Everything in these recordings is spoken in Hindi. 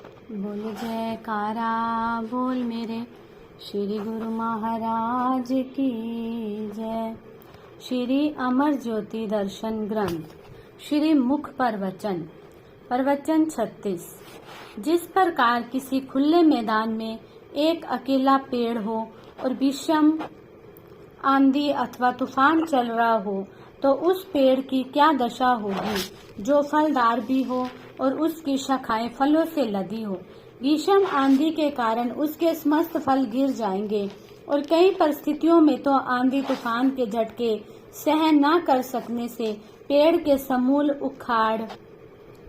बोल जयकारा बोल मेरे श्री गुरु महाराज की जय। श्री अमर ज्योति दर्शन ग्रंथ श्री मुख प्रवचन 36। जिस प्रकार किसी खुले मैदान में एक अकेला पेड़ हो और भीषण आंधी अथवा तूफान चल रहा हो तो उस पेड़ की क्या दशा होगी जो फलदार भी हो और उसकी शाखाएं फलों से लदी हो। भीषण आंधी के कारण उसके समस्त फल गिर जाएंगे और कई परिस्थितियों में तो आंधी तूफान के झटके सहन न कर सकने से पेड़ के समूल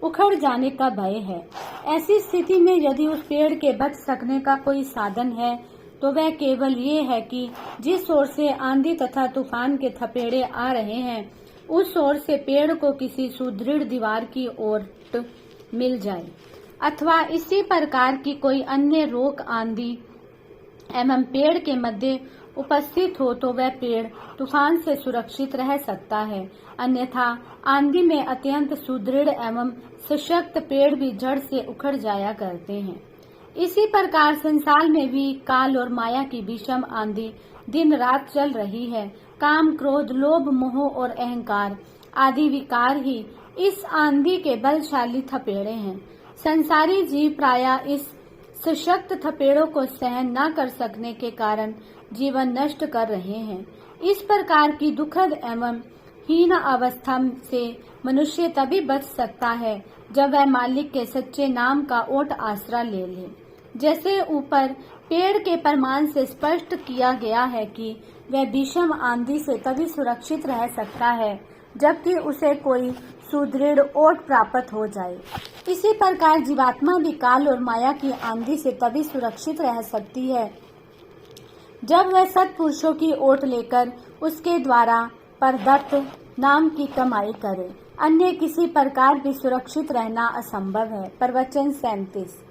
उखड़ जाने का भय है। ऐसी स्थिति में यदि उस पेड़ के बच सकने का कोई साधन है तो वह केवल ये है कि जिस ओर से आंधी तथा तूफान के थपेड़े आ रहे हैं उस ओर से पेड़ को किसी सुदृढ़ दीवार की ओर मिल जाए अथवा इसी प्रकार की कोई अन्य रोक आंधी एवं पेड़ के मध्य उपस्थित हो तो वह पेड़ तूफान से सुरक्षित रह सकता है। अन्यथा आंधी में अत्यंत सुदृढ़ एवं सशक्त पेड़ भी जड़ से उखड़ जाया करते हैं। इसी प्रकार संसार में भी काल और माया की भीषण आंधी दिन रात चल रही है। काम, क्रोध, लोभ, मोह और अहंकार आदि विकार ही इस आंधी के बलशाली थपेड़े हैं। संसारी जीव प्रायः इस सशक्त थपेड़ों को सहन न कर सकने के कारण जीवन नष्ट कर रहे हैं। इस प्रकार की दुखद एवं हीन अवस्था से मनुष्य तभी बच सकता है जब वह मालिक के सच्चे नाम का ओट आसरा ले ले। जैसे ऊपर पेड़ के प्रमाण से स्पष्ट किया गया है कि वह भीषण आंधी से तभी सुरक्षित रह सकता है जबकि उसे कोई सुदृढ़ ओट प्राप्त हो जाए। इसी प्रकार जीवात्मा भी काल और माया की आंधी से तभी सुरक्षित रह सकती है जब वह सत्पुरुषों की ओट लेकर उसके द्वारा परदत्त नाम की कमाई करे। अन्य किसी प्रकार भी सुरक्षित रहना असंभव है। प्रवचन 37।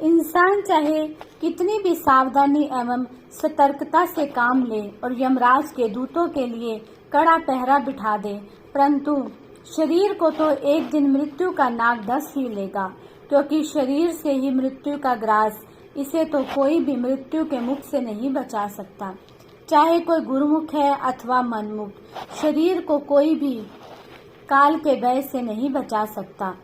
इंसान चाहे कितनी भी सावधानी एवं सतर्कता से काम ले और यमराज के दूतों के लिए कड़ा पहरा बिठा दे, परंतु शरीर को तो एक दिन मृत्यु का नाग डस ही लेगा, क्योंकि शरीर से ही मृत्यु का ग्रास, इसे तो कोई भी मृत्यु के मुख से नहीं बचा सकता। चाहे कोई गुरुमुख है अथवा मनमुख, शरीर को कोई भी काल के भय से नहीं बचा सकता।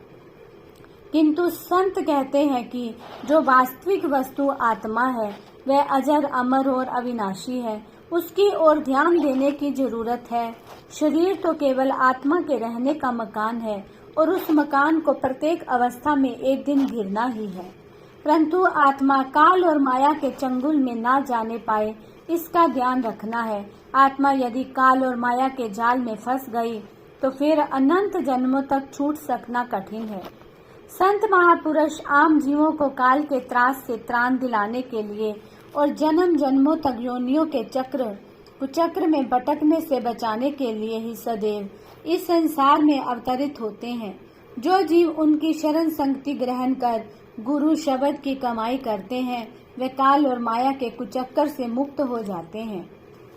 किंतु संत कहते हैं कि जो वास्तविक वस्तु आत्मा है वह अजर, अमर और अविनाशी है, उसकी ओर ध्यान देने की जरूरत है। शरीर तो केवल आत्मा के रहने का मकान है और उस मकान को प्रत्येक अवस्था में एक दिन गिरना ही है, परंतु आत्मा काल और माया के चंगुल में ना जाने पाए, इसका ध्यान रखना है। आत्मा यदि काल और माया के जाल में फंस गई तो फिर अनंत जन्मों तक छूट सकना कठिन है। संत महापुरुष आम जीवों को काल के त्रास से त्राण दिलाने के लिए और जन्म जन्मों तक योनियों के कुचक्र में भटकने से बचाने के लिए ही सदैव इस संसार में अवतरित होते हैं। जो जीव उनकी शरण संगति ग्रहण कर गुरु शब्द की कमाई करते हैं वे काल और माया के कुचक्कर से मुक्त हो जाते हैं।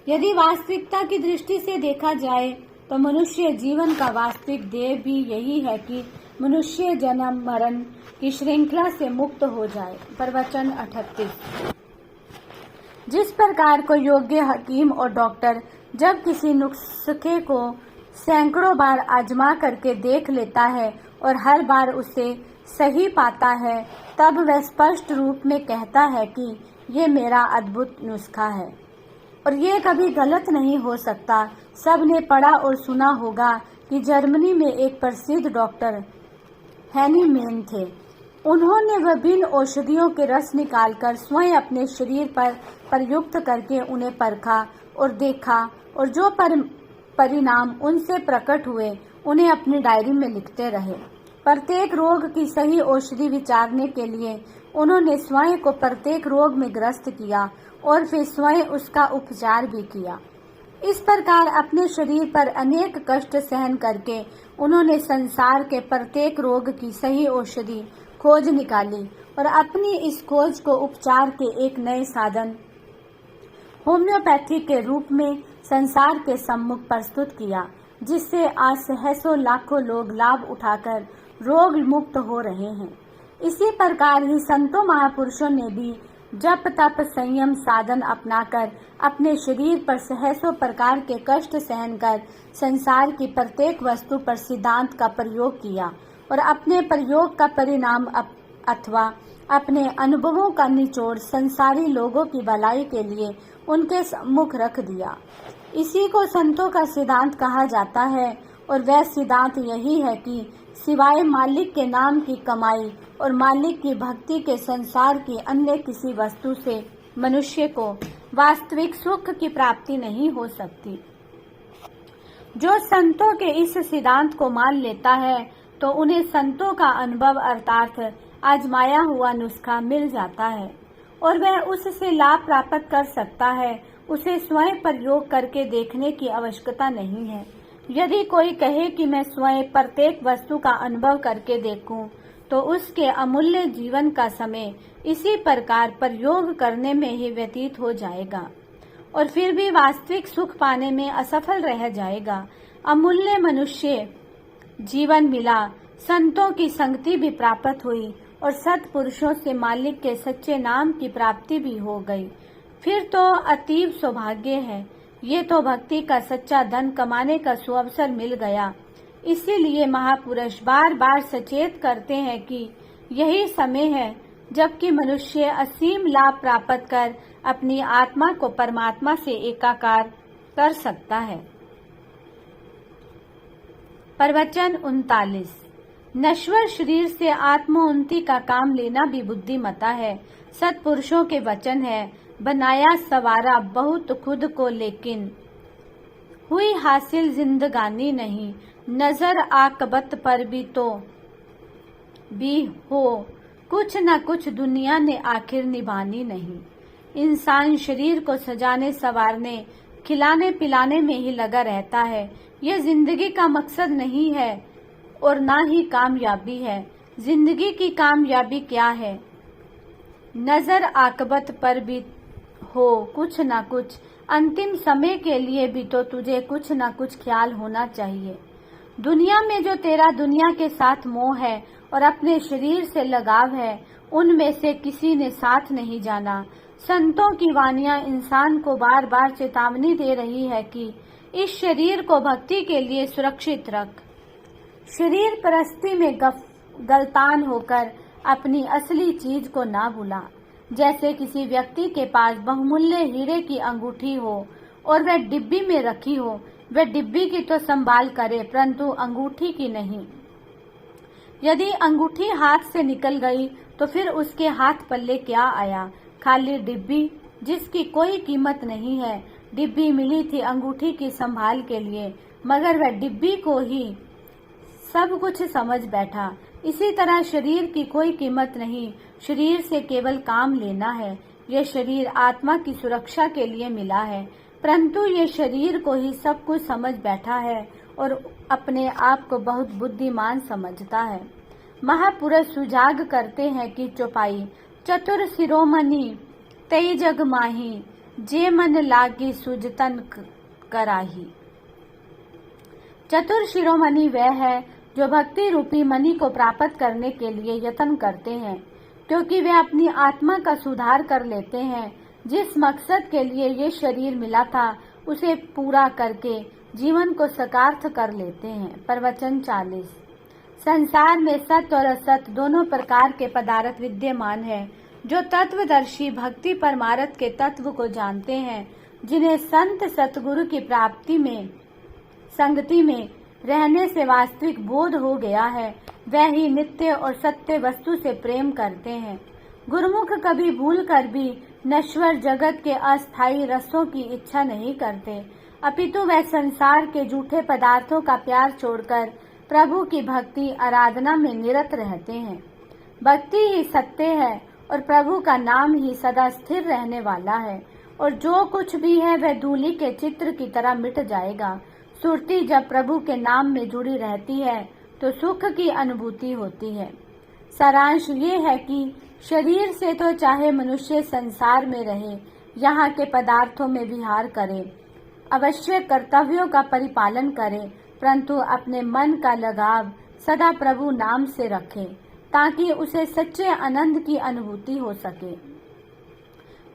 यदि वास्तविकता की दृष्टि से देखा जाए तो मनुष्य जीवन का वास्तविक ध्येय भी यही है कि मनुष्य जन्म मरण की श्रृंखला से मुक्त हो जाए। प्रवचन 38। जिस प्रकार को योग्य हकीम और डॉक्टर जब किसी नुस्खे को सैकड़ों बार आजमा करके देख लेता है और हर बार उसे सही पाता है, तब वह स्पष्ट रूप में कहता है कि ये मेरा अद्भुत नुस्खा है और ये कभी गलत नहीं हो सकता। सबने पढ़ा और सुना होगा कि जर्मनी में एक प्रसिद्ध डॉक्टर हैनीमैन थे। उन्होंने विभिन्न औषधियों के रस निकालकर स्वयं अपने शरीर पर प्रयुक्त करके उन्हें परखा और देखा और जो परिणाम उनसे प्रकट हुए उन्हें अपनी डायरी में लिखते रहे। प्रत्येक रोग की सही औषधि विचारने के लिए उन्होंने स्वयं को प्रत्येक रोग में ग्रस्त किया और फिर स्वयं उसका उपचार भी किया। इस प्रकार अपने शरीर पर अनेक कष्ट सहन करके उन्होंने संसार के प्रत्येक रोग की सही औषधि खोज निकाली और अपनी इस खोज को उपचार के एक नए साधन होम्योपैथी के रूप में संसार के सम्मुख प्रस्तुत किया, जिससे आज सहसों लाखों लोग लाभ उठाकर रोग मुक्त हो रहे हैं। इसी प्रकार ही संतों महापुरुषों ने भी जप तप संयम साधन अपनाकर अपने शरीर पर सहसों प्रकार के कष्ट सहन कर संसार की प्रत्येक वस्तु पर सिद्धांत का प्रयोग किया और अपने प्रयोग का परिणाम अथवा अपने अनुभवों का निचोड़ संसारी लोगों की भलाई के लिए उनके सम्मुख रख दिया। इसी को संतों का सिद्धांत कहा जाता है और वह सिद्धांत यही है कि सिवाय मालिक के नाम की कमाई और मालिक की भक्ति के संसार की अन्य किसी वस्तु से मनुष्य को वास्तविक सुख की प्राप्ति नहीं हो सकती। जो संतों के इस सिद्धांत को मान लेता है तो उन्हें संतों का अनुभव अर्थात आजमाया हुआ नुस्खा मिल जाता है और वह उससे लाभ प्राप्त कर सकता है। उसे स्वयं प्रयोग करके देखने की आवश्यकता नहीं है। यदि कोई कहे कि मैं स्वयं प्रत्येक वस्तु का अनुभव करके देखूं, तो उसके अमूल्य जीवन का समय इसी प्रकार प्रयोग करने में ही व्यतीत हो जाएगा और फिर भी वास्तविक सुख पाने में असफल रह जाएगा। अमूल्य मनुष्य जीवन मिला, संतों की संगति भी प्राप्त हुई और सत्पुरुषों से मालिक के सच्चे नाम की प्राप्ति भी हो गई। फिर तो अतीव सौभाग्य है। ये तो भक्ति का सच्चा धन कमाने का सुअवसर मिल गया। इसीलिए महापुरुष बार बार सचेत करते हैं कि यही समय है जबकि मनुष्य असीम लाभ प्राप्त कर अपनी आत्मा को परमात्मा से एकाकार कर सकता है। प्रवचन 39। नश्वर शरीर से आत्मोन्नति का काम लेना भी बुद्धिमता है। सत्पुरुषों के वचन है, बनाया सवारा बहुत खुद को लेकिन हुई हासिल जिंदगानी नहीं। नजर आकबत पर भी तो भी हो, कुछ न कुछ दुनिया ने आखिर निभानी नहीं। इंसान शरीर को सजाने संवारने खिलाने पिलाने में ही लगा रहता है। यह जिंदगी का मकसद नहीं है और ना ही कामयाबी है। जिंदगी की कामयाबी क्या है? नजर आकबत पर भी हो कुछ ना कुछ, अंतिम समय के लिए भी तो तुझे कुछ ना कुछ ख्याल होना चाहिए। दुनिया में जो तेरा दुनिया के साथ मोह है और अपने शरीर से लगाव है, उनमें से किसी ने साथ नहीं जाना। संतों की वाणियां इंसान को बार बार चेतावनी दे रही है कि इस शरीर को भक्ति के लिए सुरक्षित रख। शरीर परस्ती में गलतान होकर अपनी असली चीज को ना भुला। जैसे किसी व्यक्ति के पास बहुमूल्य हीरे की अंगूठी हो और वह डिब्बी में रखी हो, वह डिब्बी की तो संभाल करे परंतु अंगूठी की नहीं। यदि अंगूठी हाथ से निकल गई तो फिर उसके हाथ पल्ले क्या आया? खाली डिब्बी जिसकी कोई कीमत नहीं है। डिब्बी मिली थी अंगूठी की संभाल के लिए, मगर वह डिब्बी को ही सब कुछ समझ बैठा। इसी तरह शरीर की कोई कीमत नहीं, शरीर से केवल काम लेना है। यह शरीर आत्मा की सुरक्षा के लिए मिला है, परंतु ये शरीर को ही सब कुछ समझ बैठा है और अपने आप को बहुत बुद्धिमान समझता है। महापुरुष सुजाग करते हैं कि चौपाई चतुर शिरोमणि तई जग माही, जे मन लागी सुजतन कराही। चतुर शिरोमणि वह है जो भक्ति रूपी मणि को प्राप्त करने के लिए यत्न करते हैं, क्योंकि वे अपनी आत्मा का सुधार कर लेते हैं। जिस मकसद के लिए ये शरीर मिला था उसे पूरा करके जीवन को साकार कर लेते हैं। प्रवचन 40। संसार में सत्य और असत दोनों प्रकार के पदार्थ विद्यमान है। जो तत्वदर्शी भक्ति परमार्थ के तत्व को जानते हैं, जिन्हें संत सतगुरु की प्राप्ति में संगति में रहने से वास्तविक बोध हो गया है, वह ही नित्य और सत्य वस्तु से प्रेम करते हैं। गुरुमुख कभी भूल कर भी नश्वर जगत के अस्थायी रसों की इच्छा नहीं करते, अपितु वह संसार के झूठे पदार्थों का प्यार छोड़कर प्रभु की भक्ति आराधना में निरत रहते हैं। भक्ति ही सत्य है और प्रभु का नाम ही सदा स्थिर रहने वाला है, और जो कुछ भी है वह धूलि के चित्र की तरह मिट जाएगा। सुरती जब प्रभु के नाम में जुड़ी रहती है तो सुख की अनुभूति होती है। सारांश ये है कि शरीर से तो चाहे मनुष्य संसार में रहे, यहाँ के पदार्थों में विहार करे, अवश्य कर्तव्यों का परिपालन करे, परंतु अपने मन का लगाव सदा प्रभु नाम से रखे। ताकि उसे सच्चे आनंद की अनुभूति हो सके।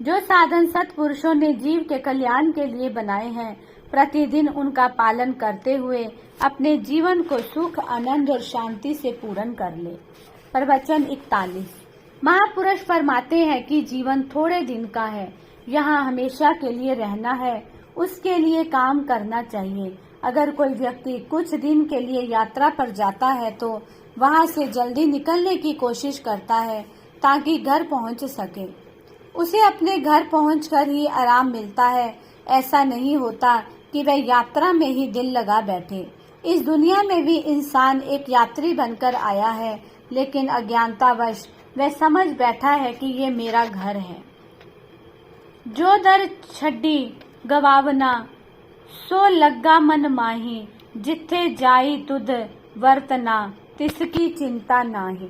जो साधन सत्पुरुषों ने जीव के कल्याण के लिए बनाए हैं, प्रतिदिन उनका पालन करते हुए अपने जीवन को सुख, आनंद और शांति से पूर्ण कर ले। प्रवचन 41। महापुरुष फरमाते हैं कि जीवन थोड़े दिन का है, यहाँ हमेशा के लिए रहना है, उसके लिए काम करना चाहिए। अगर कोई व्यक्ति कुछ दिन के लिए यात्रा पर जाता है तो वहाँ से जल्दी निकलने की कोशिश करता है ताकि घर पहुँच सके। उसे अपने घर पहुंचकर ही आराम मिलता है। ऐसा नहीं होता कि वह यात्रा में ही दिल लगा बैठे। इस दुनिया में भी इंसान एक यात्री बनकर आया है, लेकिन अज्ञानतावश वह समझ बैठा है कि ये मेरा घर है। जो दर छड्डी गवावना सो लग्गा मन माही, जिथे जाई तुद वर्तना तिसकी चिंता नाही।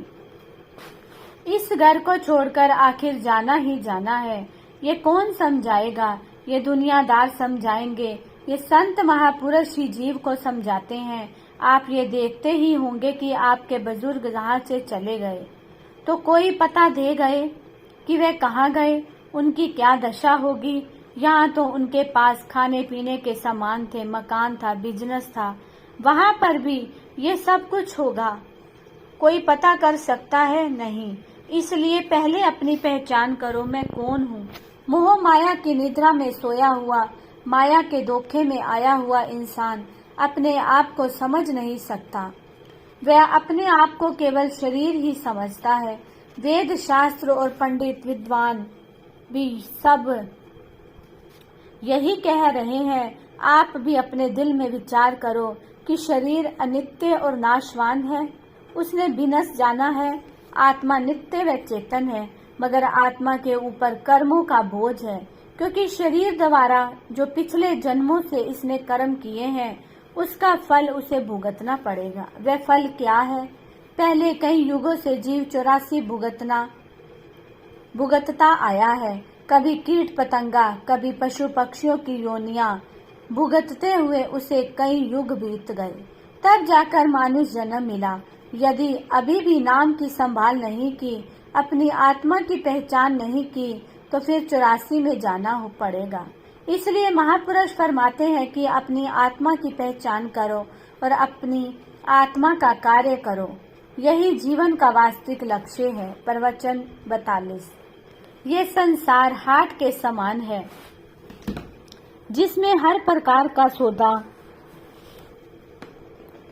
इस घर को छोड़कर आखिर जाना ही जाना है। ये कौन समझाएगा? ये दुनियादार समझाएंगे। ये संत महापुरुष ही जीव को समझाते हैं। आप ये देखते ही होंगे कि आपके बुजुर्ग यहाँ से चले गए तो कोई पता दे गए कि वे कहाँ गए, उनकी क्या दशा होगी। यहाँ तो उनके पास खाने पीने के सामान थे, मकान था, बिजनेस था, वहाँ पर भी ये सब कुछ होगा। कोई पता कर सकता है? नहीं। इसलिए पहले अपनी पहचान करो, मैं कौन हूँ। मोह माया की निद्रा में सोया हुआ, माया के धोखे में आया हुआ इंसान अपने आप को समझ नहीं सकता। वह अपने आप को केवल शरीर ही समझता है। वेद शास्त्र और पंडित विद्वान भी सब यही कह रहे हैं। आप भी अपने दिल में विचार करो कि शरीर अनित्य और नाशवान है, उसने विनश जाना है। आत्मा नित्य व चेतन है, मगर आत्मा के ऊपर कर्मों का बोझ है, क्योंकि शरीर द्वारा जो पिछले जन्मों से इसने कर्म किए हैं उसका फल उसे भुगतना पड़ेगा। वह फल क्या है? पहले कई युगों से जीव 84 भुगतता आया है। कभी कीट पतंगा, कभी पशु पक्षियों की योनियां भुगतते हुए उसे कई युग बीत गए, तब जाकर मानुष जन्म मिला। यदि अभी भी नाम की संभाल नहीं की, अपनी आत्मा की पहचान नहीं की, तो फिर 84 में जाना पड़ेगा। इसलिए महापुरुष फरमाते हैं कि अपनी आत्मा की पहचान करो और अपनी आत्मा का कार्य करो। यही जीवन का वास्तविक लक्ष्य है। प्रवचन 42। ये संसार हाट के समान है, जिसमें हर प्रकार का सौदा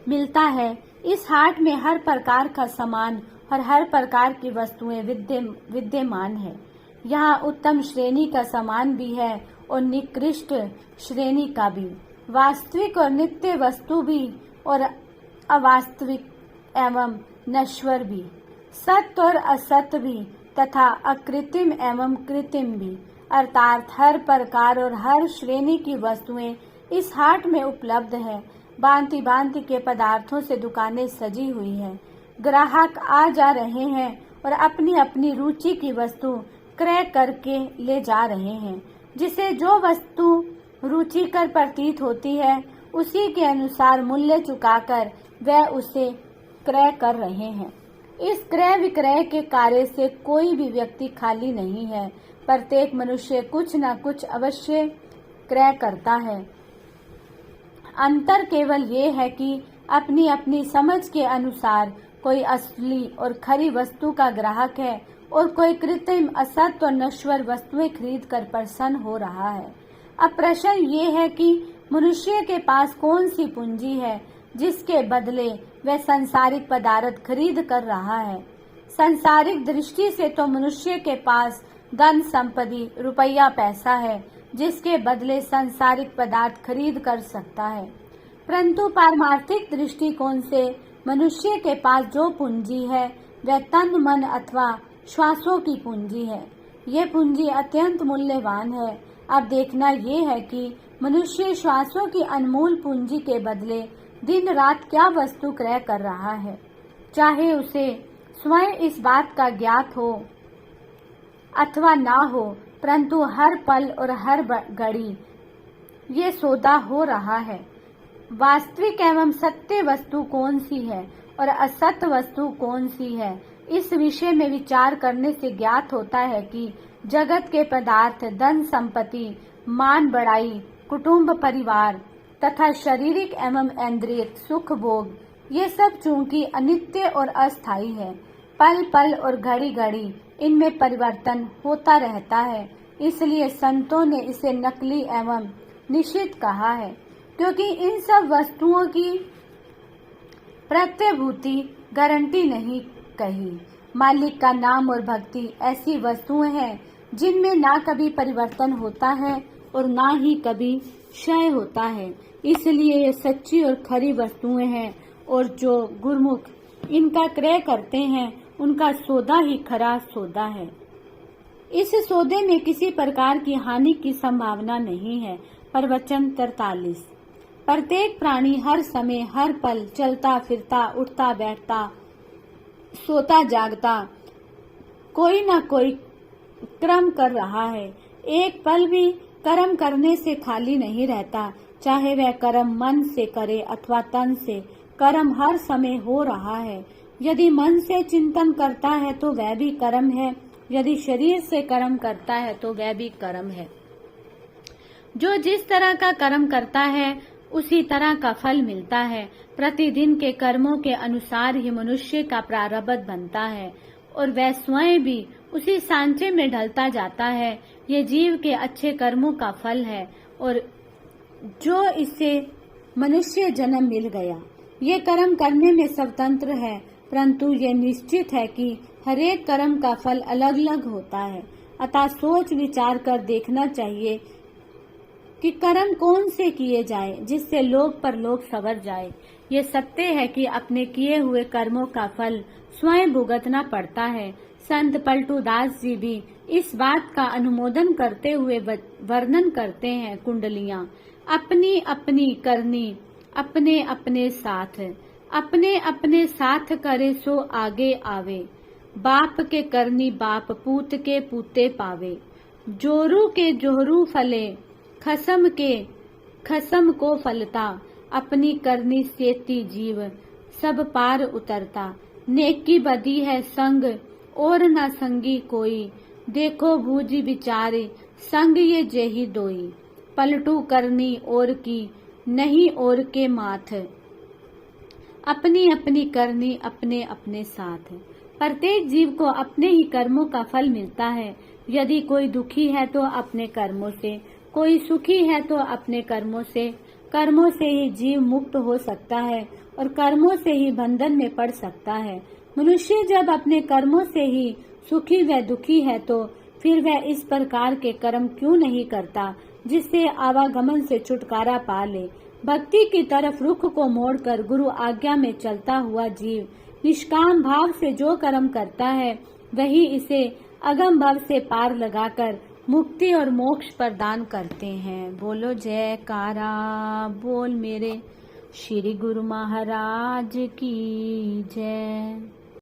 मिलता है। इस हाट में हर प्रकार का सामान और हर प्रकार की वस्तुएं विद्यमान है। यहाँ उत्तम श्रेणी का सामान भी है और निकृष्ट श्रेणी का भी, वास्तविक और नित्य वस्तु भी और अवास्तविक एवं नश्वर भी, सत्य और असत्य भी तथा अकृत्रिम एवं कृत्रिम भी, अर्थात हर प्रकार और हर श्रेणी की वस्तुएं इस हाट में उपलब्ध है। भांति भांति के पदार्थों से दुकानें सजी हुई हैं। ग्राहक आ जा रहे हैं और अपनी अपनी रुचि की वस्तु क्रय करके ले जा रहे हैं। जिसे जो वस्तु रुचिकर प्रतीत होती है उसी के अनुसार मूल्य चुकाकर वह उसे क्रय कर रहे हैं। इस क्रय विक्रय के कार्य से कोई भी व्यक्ति खाली नहीं है। प्रत्येक मनुष्य कुछ न कुछ अवश्य क्रय करता है। अंतर केवल ये है कि अपनी अपनी समझ के अनुसार कोई असली और खरी वस्तु का ग्राहक है और कोई कृत्रिम, असत्य और नश्वर वस्तुएं खरीद कर प्रसन्न हो रहा है। अब प्रश्न ये है कि मनुष्य के पास कौन सी पूंजी है जिसके बदले वह सांसारिक पदार्थ खरीद कर रहा है। सांसारिक दृष्टि से तो मनुष्य के पास धन संपत्ति, रुपया, पैसा है जिसके बदले सांसारिक पदार्थ खरीद कर सकता है, परंतु पारमार्थिक दृष्टिकोण से मनुष्य के पास जो पूंजी है वह तन, मन अथवा श्वासों की पूंजी है। यह पूंजी अत्यंत मूल्यवान है। अब देखना ये है कि मनुष्य श्वासों की अनमोल पूंजी के बदले दिन रात क्या वस्तु क्रय कर रहा है, चाहे उसे स्वयं इस बात का ज्ञात हो अथवा ना हो, परंतु हर पल और हर घड़ी ये सौदा हो रहा है। वास्तविक एवं सत्य वस्तु कौन सी है और असत्य वस्तु कौन सी है, इस विषय में विचार करने से ज्ञात होता है कि जगत के पदार्थ, धन संपत्ति, मान बढ़ाई, कुटुंब परिवार तथा शारीरिक एवं इंद्रियक सुख भोग, ये सब चूंकि अनित्य और अस्थायी है, पल पल और घड़ी घड़ी इनमें परिवर्तन होता रहता है, इसलिए संतों ने इसे नकली एवं निषिद्ध कहा है। क्योंकि इन सब वस्तुओं की प्रत्यभूति गारंटी नहीं कही। मालिक का नाम और भक्ति ऐसी वस्तुएं हैं जिनमें ना कभी परिवर्तन होता है और ना ही कभी क्षय होता है, इसलिए ये सच्ची और खरी वस्तुएं हैं और जो गुरुमुख इनका क्रय करते हैं उनका सौदा ही खरा सौदा है। इस सौदे में किसी प्रकार की हानि की संभावना नहीं है। प्रवचन 43। प्रत्येक प्राणी हर समय हर पल चलता फिरता, उठता बैठता, सोता जागता कोई न कोई कर्म कर रहा है। एक पल भी कर्म करने से खाली नहीं रहता, चाहे वह कर्म मन से करे अथवा तन से, कर्म हर समय हो रहा है। यदि मन से चिंतन करता है तो वह भी कर्म है, यदि शरीर से कर्म करता है तो वह भी कर्म है। जो जिस तरह का कर्म करता है उसी तरह का फल मिलता है। प्रतिदिन के कर्मों के अनुसार ही मनुष्य का प्रारब्ध बनता है और वह स्वयं भी उसी सांचे में ढलता जाता है। ये जीव के अच्छे कर्मों का फल है और जो इससे मनुष्य जन्म मिल गया। ये कर्म करने में स्वतंत्र है, परंतु ये निश्चित है कि हरेक कर्म का फल अलग अलग होता है। अतः सोच विचार कर देखना चाहिए कि कर्म कौन से किए जाए जिससे लोक परलोक संवर जाए। ये सत्य है कि अपने किए हुए कर्मों का फल स्वयं भुगतना पड़ता है। संत पलटू दास जी भी इस बात का अनुमोदन करते हुए वर्णन करते हैं। कुंडलियां अपनी अपनी करनी अपने अपने साथ, अपने अपने साथ करे सो आगे आवे। बाप के करनी बाप, पूत के पूते पावे। जोरू के जोरू फले, खसम के खसम को फलता। अपनी करनी सेती जीव, सब पार उतरता। नेकी बदी है संग और न संगी कोई, देखो बूझी विचारे संग ये जेही दोई। पलटू करनी और की नहीं और के माथ, अपनी अपनी करनी अपने अपने साथ। प्रत्येक जीव को अपने ही कर्मों का फल मिलता है। यदि कोई दुखी है तो अपने कर्मों से, कोई सुखी है तो अपने कर्मों से। कर्मों से ही जीव मुक्त हो सकता है और कर्मों से ही बंधन में पड़ सकता है। मनुष्य जब अपने कर्मों से ही सुखी व दुखी है तो फिर वह इस प्रकार के कर्म क्यों नहीं करता जिससे आवागमन से छुटकारा पा ले। भक्ति की तरफ रुख को मोड़कर गुरु आज्ञा में चलता हुआ जीव निष्काम भाव से जो कर्म करता है वही इसे अगम भव से पार लगाकर मुक्ति और मोक्ष प्रदान करते हैं। बोलो जयकारा बोल मेरे श्री गुरु महाराज की जय।